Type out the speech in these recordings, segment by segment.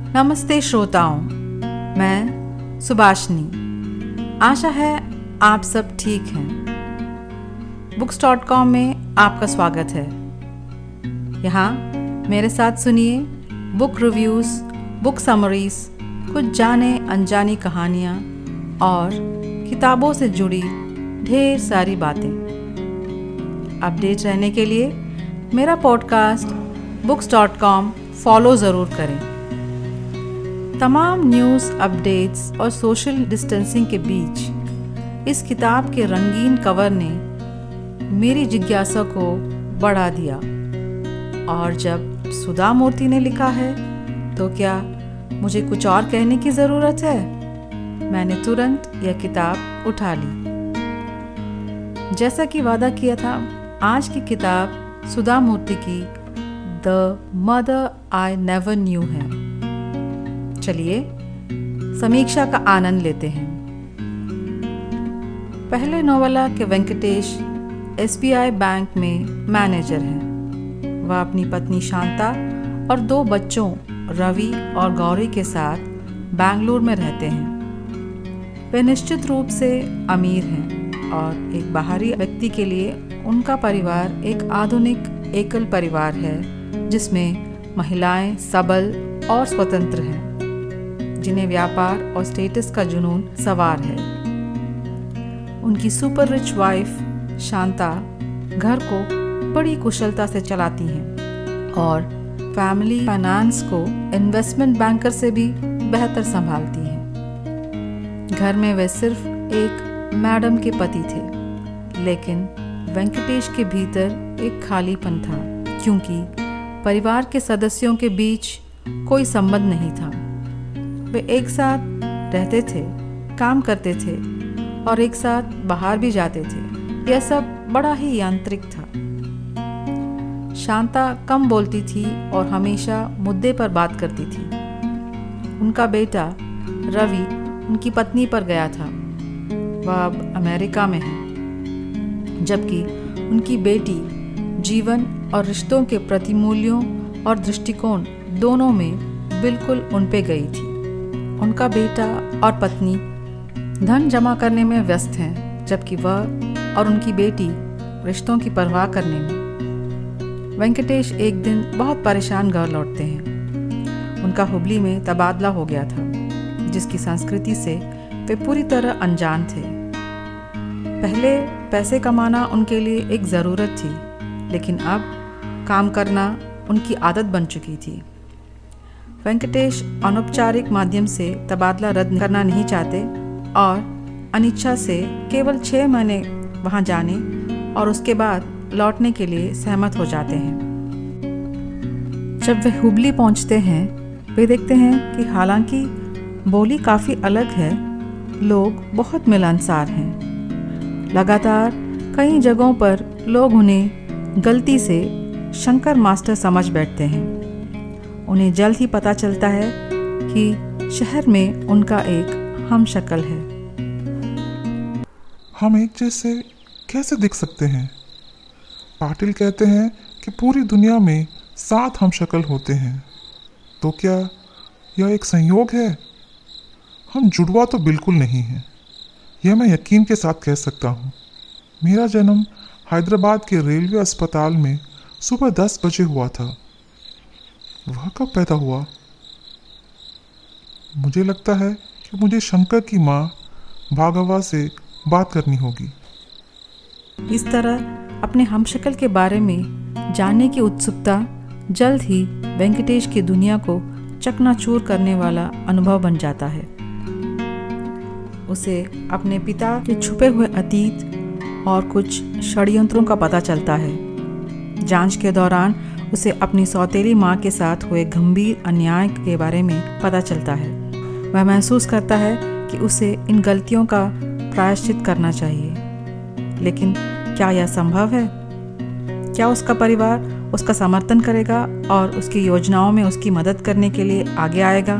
नमस्ते श्रोताओं, मैं सुभाषिनी। आशा है आप सब ठीक हैं। books.com में आपका स्वागत है। यहाँ मेरे साथ सुनिए बुक रिव्यूज़, बुक समरीज, कुछ जाने अनजानी कहानियाँ और किताबों से जुड़ी ढेर सारी बातें। अपडेट रहने के लिए मेरा पॉडकास्ट books.com फॉलो ज़रूर करें। तमाम न्यूज़, अपडेट्स और सोशल डिस्टेंसिंग के बीच इस किताब के रंगीन कवर ने मेरी जिज्ञासा को बढ़ा दिया, और जब सुधा मूर्ति ने लिखा है तो क्या मुझे कुछ और कहने की ज़रूरत है? मैंने तुरंत यह किताब उठा ली। जैसा कि वादा किया था, आज की किताब सुधा मूर्ति की the mother I never knew है। चलिए समीक्षा का आनंद लेते हैं। पहले नोवेला के वेंकटेश SBI बैंक में मैनेजर हैं। वह अपनी पत्नी शांता और 2 बच्चों रवि और गौरी के साथ बेंगलुरु में रहते हैं। वे निश्चित रूप से अमीर हैं और एक बाहरी व्यक्ति के लिए उनका परिवार एक आधुनिक एकल परिवार है, जिसमें महिलाएं सबल और स्वतंत्र हैं, जिन्हें व्यापार और स्टेटस का जुनून सवार है। उनकी सुपर रिच वाइफ शांता घर को बड़ी कुशलता से चलाती हैं और फैमिली फाइनेंस को इन्वेस्टमेंट बैंकर से भी बेहतर संभालती हैं। घर में वे सिर्फ एक मैडम के पति थे, लेकिन वेंकटेश के भीतर एक खालीपन था, क्योंकि परिवार के सदस्यों के बीच कोई संबंध नहीं था। वे एक साथ रहते थे, काम करते थे और एक साथ बाहर भी जाते थे। यह सब बड़ा ही यांत्रिक था। शांता कम बोलती थी और हमेशा मुद्दे पर बात करती थी। उनका बेटा रवि उनकी पत्नी पर गया था। वह अब अमेरिका में है, जबकि उनकी बेटी जीवन और रिश्तों के प्रति मूल्यों और दृष्टिकोण दोनों में बिल्कुल उन पे गई थी। उनका बेटा और पत्नी धन जमा करने में व्यस्त हैं, जबकि वह और उनकी बेटी रिश्तों की परवाह करने में। वेंकटेश एक दिन बहुत परेशान घर लौटते हैं। उनका हुबली में तबादला हो गया था, जिसकी संस्कृति से वे पूरी तरह अनजान थे। पहले पैसे कमाना उनके लिए एक ज़रूरत थी, लेकिन अब काम करना उनकी आदत बन चुकी थी। वेंकटेश अनौपचारिक माध्यम से तबादला रद्द करना नहीं चाहते और अनिच्छा से केवल 6 महीने वहां जाने और उसके बाद लौटने के लिए सहमत हो जाते हैं। जब वे हुबली पहुंचते हैं, वे देखते हैं कि हालांकि बोली काफ़ी अलग है, लोग बहुत मिलनसार हैं। लगातार कई जगहों पर लोग उन्हें गलती से शंकर मास्टर समझ बैठते हैं। उन्हें जल्द ही पता चलता है कि शहर में उनका एक हमशक्ल है। हम एक जैसे कैसे दिख सकते हैं? पाटिल कहते हैं कि पूरी दुनिया में 7 हमशक्ल होते हैं। तो क्या यह एक संयोग है? हम जुड़वा तो बिल्कुल नहीं हैं, यह मैं यकीन के साथ कह सकता हूँ। मेरा जन्म हैदराबाद के रेलवे अस्पताल में सुबह 10 बजे हुआ था। वह कब पैदा हुआ? मुझे लगता है कि मुझे शंकर की माँ भागवा से बात करनी होगी। इस तरह अपने हमशक्ल के बारे में जानने की उत्सुकता जल्द ही वेंकटेश की दुनिया को चकनाचूर करने वाला अनुभव बन जाता है। उसे अपने पिता के छुपे हुए अतीत और कुछ षड्यंत्रों का पता चलता है। जांच के दौरान उसे अपनी सौतेली माँ के साथ हुए गंभीर अन्याय के बारे में पता चलता है। वह महसूस करता है कि उसे इन गलतियों का प्रायश्चित करना चाहिए, लेकिन क्या यह संभव है? क्या उसका परिवार उसका समर्थन करेगा और उसकी योजनाओं में उसकी मदद करने के लिए आगे आएगा?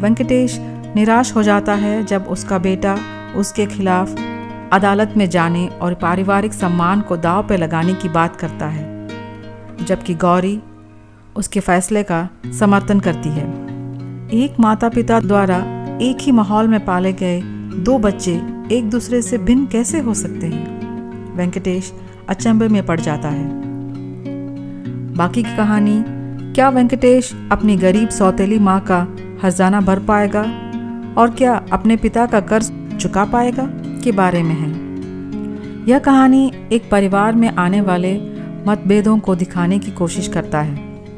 वेंकटेश निराश हो जाता है जब उसका बेटा उसके खिलाफ अदालत में जाने और पारिवारिक सम्मान को दांव पर लगाने की बात करता है, जबकि गौरी उसके फैसले का समर्थन करती है। एक माता पिता द्वारा एक ही माहौल में पाले गए दो बच्चे एक दूसरे से भिन्न कैसे हो सकते हैं? वेंकटेश अचंभे में पड़ जाता है। बाकी की कहानी, क्या वेंकटेश अपनी गरीब सौतेली माँ का खजाना भर पाएगा और क्या अपने पिता का कर्ज चुका पाएगा के बारे में है। यह कहानी एक परिवार में आने वाले मतभेदों को दिखाने की कोशिश करता है,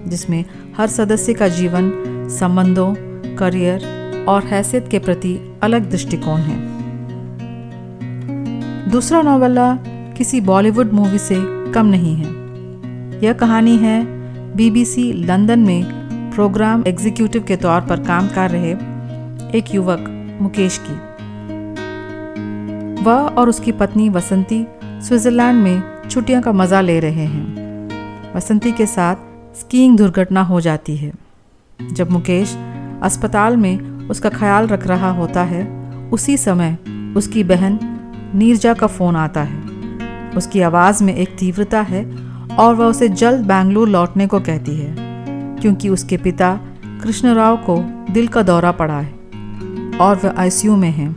जिसमें हर सदस्य का जीवन, संबंधों, करियर और हैसियत के प्रति अलग दृष्टिकोण है। दूसरा नोवेला किसी बॉलीवुड मूवी से कम नहीं है। यह कहानी है BBC लंदन में प्रोग्राम एग्जीक्यूटिव के तौर पर काम कर रहे एक युवक मुकेश की। वह और उसकी पत्नी वसंती स्विट्जरलैंड में छुट्टियों का मज़ा ले रहे हैं। वसंती के साथ स्कीइंग दुर्घटना हो जाती है। जब मुकेश अस्पताल में उसका ख्याल रख रहा होता है, उसी समय उसकी बहन नीरजा का फ़ोन आता है। उसकी आवाज़ में एक तीव्रता है और वह उसे जल्द बेंगलुरु लौटने को कहती है, क्योंकि उसके पिता कृष्णराव को दिल का दौरा पड़ा है और वह ICU में हैं।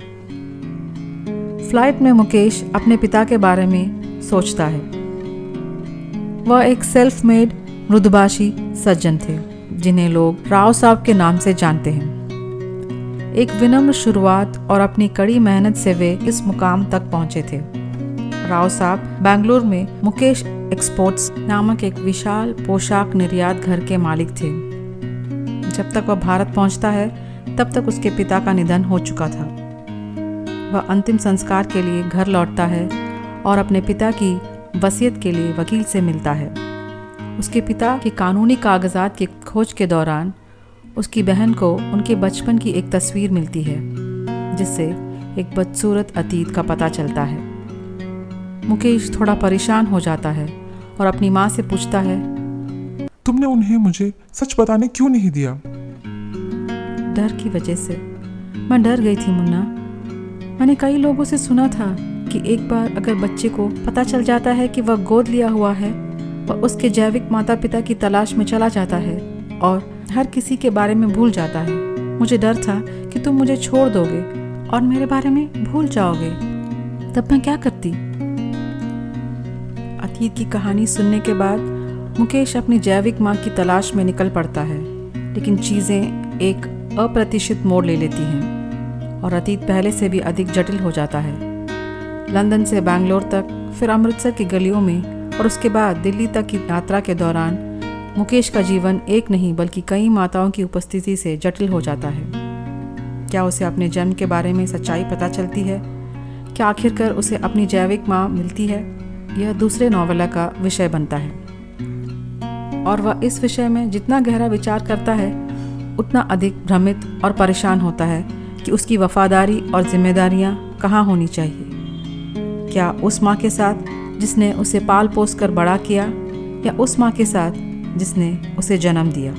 फ्लाइट में मुकेश अपने पिता के बारे में सोचता है। वह एक सेल्फ मेड मृदुभाषी सज्जन थे, जिन्हें लोग राव साहब के नाम से जानते हैं। एक विनम्र शुरुआत और अपनी कड़ी मेहनत से वे इस मुकाम तक पहुंचे थे। राव साहब बेंगलुरु में मुकेश एक्सपोर्ट्स नामक एक विशाल पोशाक निर्यात घर के मालिक थे। जब तक वह भारत पहुंचता है, तब तक उसके पिता का निधन हो चुका था। वह अंतिम संस्कार के लिए घर लौटता है और अपने पिता की वसीयत के लिए वकील से मिलता है। उसके पिता के कानूनी कागजात की खोज के दौरान उसकी बहन को उनके बचपन की एक तस्वीर मिलती है, जिससे एक बदसूरत अतीत का पता चलता है। मुकेश थोड़ा परेशान हो जाता है और अपनी माँ से पूछता है, तुमने उन्हें मुझे सच बताने क्यों नहीं दिया? डर की वजह से। मैं डर गई थी मुन्ना। मैंने कई लोगों से सुना था कि एक बार अगर बच्चे को पता चल जाता है कि वह गोद लिया हुआ है, वह उसके जैविक माता पिता की तलाश में चला जाता है और हर किसी के बारे में भूल जाता है। मुझे डर था कि तुम मुझे छोड़ दोगे और मेरे बारे में भूल जाओगे। तब मैं क्या करती? अतीत की कहानी सुनने के बाद मुकेश अपनी जैविक माँ की तलाश में निकल पड़ता है, लेकिन चीज़ें एक अप्रत्याशित मोड़ ले लेती हैं और अतीत पहले से भी अधिक जटिल हो जाता है। लंदन से बेंगलोर तक, फिर अमृतसर की गलियों में और उसके बाद दिल्ली तक की यात्रा के दौरान मुकेश का जीवन एक नहीं बल्कि कई माताओं की उपस्थिति से जटिल हो जाता है। क्या उसे अपने जन्म के बारे में सच्चाई पता चलती है? क्या आखिरकार उसे अपनी जैविक माँ मिलती है? यह दूसरे नॉवेला का विषय बनता है और वह इस विषय में जितना गहरा विचार करता है, उतना अधिक भ्रमित और परेशान होता है कि उसकी वफादारी और जिम्मेदारियाँ कहाँ होनी चाहिए। क्या उस माँ के साथ जिसने उसे पाल पोस कर बड़ा किया, या उस माँ के साथ जिसने उसे जन्म दिया?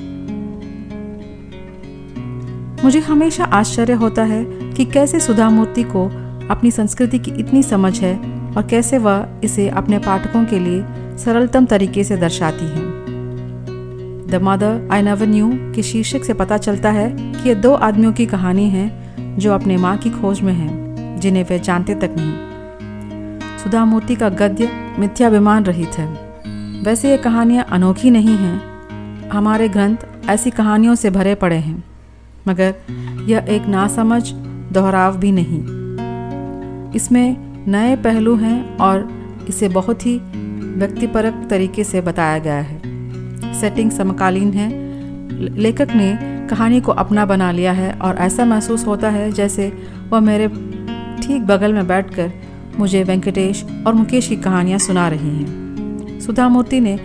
मुझे हमेशा आश्चर्य होता है कि कैसे सुधा मूर्ति को अपनी संस्कृति की इतनी समझ है और कैसे वह इसे अपने पाठकों के लिए सरलतम तरीके से दर्शाती है। The mother I never knew के शीर्षक से पता चलता है कि ये दो आदमियों की कहानी है जो अपने माँ की खोज में हैं, जिन्हें वे जानते तक नहीं। सुधा मूर्ति का गद्य मिथ्याभिमान रहित है। वैसे ये कहानियाँ अनोखी नहीं हैं। हमारे ग्रंथ ऐसी कहानियों से भरे पड़े हैं, मगर यह एक नासमझ दोहराव भी नहीं। इसमें नए पहलू हैं और इसे बहुत ही व्यक्तिपरक तरीके से बताया गया है। सेटिंग समकालीन है। लेखक ने कहानी को अपना बना लिया है और ऐसा महसूस होता है जैसे वह मेरे ठीक बगल में बैठकर मुझे वेंकटेश और मुकेश की कहानियाँ सुना रही हैं। सुधा मूर्ति ने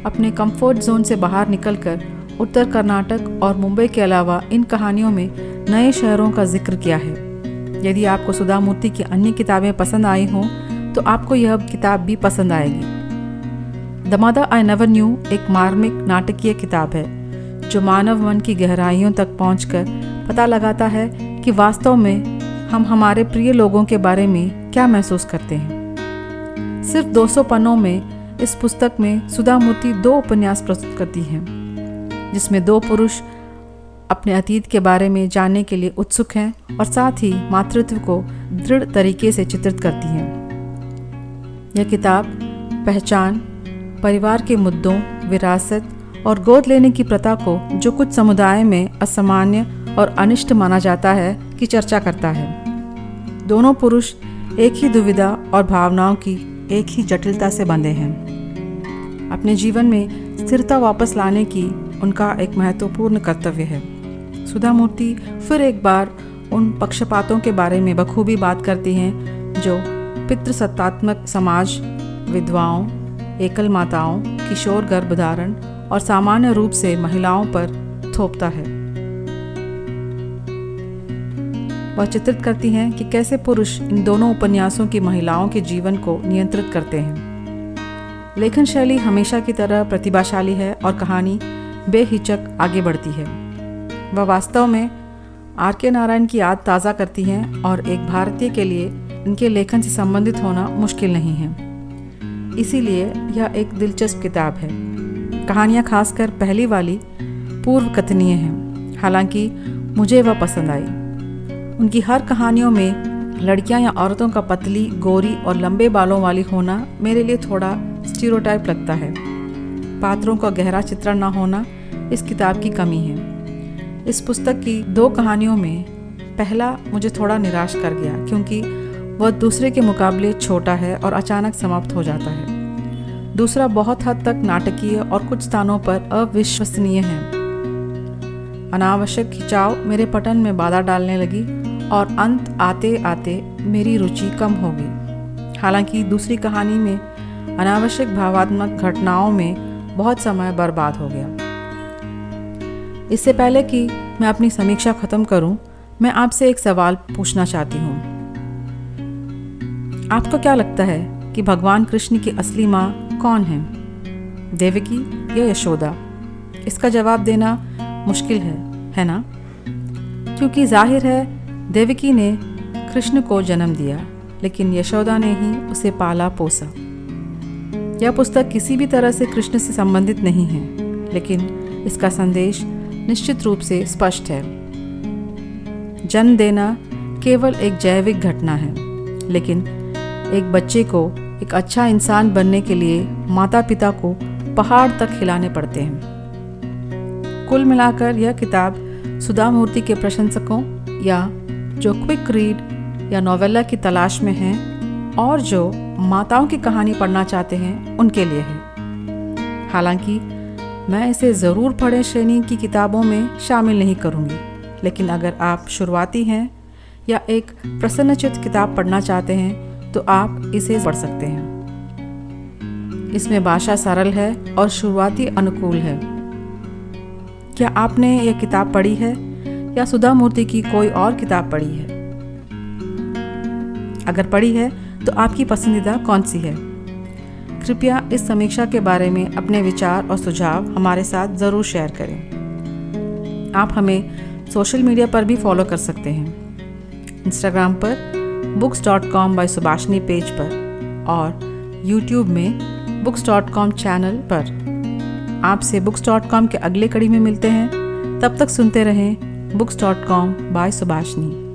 अपने कंफर्ट जोन से बाहर निकलकर उत्तर कर्नाटक और मुंबई के अलावा इन कहानियों में नए शहरों का जिक्र किया है। यदि आपको सुधा मूर्ति की अन्य किताबें पसंद आई हों, तो आपको यह किताब भी पसंद आएगी। The mother I never knew एक मार्मिक नाटकीय किताब है, जो मानव मन की गहराइयों तक पहुंचकर पता लगाता है कि वास्तव में हम हमारे प्रिय लोगों के बारे में क्या महसूस करते हैं। सिर्फ 200 पन्नों में इस पुस्तक में सुधा मूर्ति 2 उपन्यास प्रस्तुत करती हैं। जिसमें दो पुरुष अपने अतीत के बारे में जानने के लिए उत्सुक हैं और साथ ही मातृत्व को दृढ़ तरीके से चित्रित करती हैं। यह किताब पहचान, परिवार के मुद्दों, विरासत और गोद लेने की प्रथा को, जो कुछ समुदाय में असामान्य और अनिष्ट माना जाता है, की चर्चा करता है। दोनों पुरुष एक ही दुविधा और भावनाओं की एक ही जटिलता से बंधे हैं। अपने जीवन में स्थिरता वापस लाने की उनका एक महत्वपूर्ण कर्तव्य है। सुधा मूर्ति फिर एक बार उन पक्षपातों के बारे में बखूबी बात करती हैं जो पितृसत्तात्मक समाज विधवाओं, एकल माताओं, किशोर गर्भधारण और सामान्य रूप से महिलाओं पर थोपता है। वह चित्रित करती हैं कि कैसे पुरुष इन दोनों उपन्यासों की महिलाओं के जीवन को नियंत्रित करते हैं। लेखन शैली हमेशा की तरह प्रतिभाशाली है और कहानी बेहिचक आगे बढ़ती है। वह वास्तव में आर.के. नारायण की याद ताज़ा करती हैं और एक भारतीय के लिए इनके लेखन से संबंधित होना मुश्किल नहीं है। इसीलिए यह एक दिलचस्प किताब है। कहानियाँ, खासकर पहली वाली, पूर्व कथनीय हैं, हालांकि मुझे वह पसंद आई। उनकी हर कहानियों में लड़कियां या औरतों का पतली, गोरी और लंबे बालों वाली होना मेरे लिए थोड़ा स्टीरियोटाइप लगता है। पात्रों का गहरा चित्रण न होना इस किताब की कमी है। इस पुस्तक की दो कहानियों में पहला मुझे थोड़ा निराश कर गया क्योंकि वह दूसरे के मुकाबले छोटा है और अचानक समाप्त हो जाता है। दूसरा बहुत हद तक नाटकीय और कुछ स्थानों पर अविश्वसनीय है। अनावश्यक खिंचाव मेरे पठन में बाधा डालने लगी और अंत आते आते मेरी रुचि कम हो गई। हालांकि दूसरी कहानी में अनावश्यक भावात्मक घटनाओं में बहुत समय बर्बाद हो गया। इससे पहले कि मैं अपनी समीक्षा खत्म करूं, मैं आपसे एक सवाल पूछना चाहती हूं। आपको क्या लगता है कि भगवान कृष्ण की असली माँ कौन है, देवकी या यशोदा? इसका जवाब देना मुश्किल है ना? क्योंकि जाहिर है देवकी ने कृष्ण को जन्म दिया, लेकिन यशोदा ने ही उसे पाला पोसा। यह पुस्तक किसी भी तरह से कृष्ण से संबंधित नहीं है, लेकिन इसका संदेश निश्चित रूप से स्पष्ट है। जन्म देना केवल एक जैविक घटना है, लेकिन एक बच्चे को एक अच्छा इंसान बनने के लिए माता पिता को पहाड़ तक हिलाने पड़ते हैं। कुल मिलाकर यह किताब सुधा मूर्ति के प्रशंसकों या जो क्विक रीड या नोवेला की तलाश में हैं और जो माताओं की कहानी पढ़ना चाहते हैं उनके लिए है। हालांकि मैं इसे ज़रूर पढ़ें श्रेणी की किताबों में शामिल नहीं करूंगी, लेकिन अगर आप शुरुआती हैं या एक प्रसन्नचित्त किताब पढ़ना चाहते हैं तो आप इसे पढ़ सकते हैं। इसमें भाषा सरल है और शुरुआती अनुकूल है। क्या आपने यह किताब पढ़ी है या सुधा मूर्ति की कोई और किताब पढ़ी है? अगर पढ़ी है तो आपकी पसंदीदा कौन सी है? कृपया इस समीक्षा के बारे में अपने विचार और सुझाव हमारे साथ ज़रूर शेयर करें। आप हमें सोशल मीडिया पर भी फॉलो कर सकते हैं। इंस्टाग्राम पर books.com by सुभाषिनी पेज पर और YouTube में books.com चैनल पर। आपसे books.com के अगले कड़ी में मिलते हैं। तब तक सुनते रहें books.com by सुभाषिनी।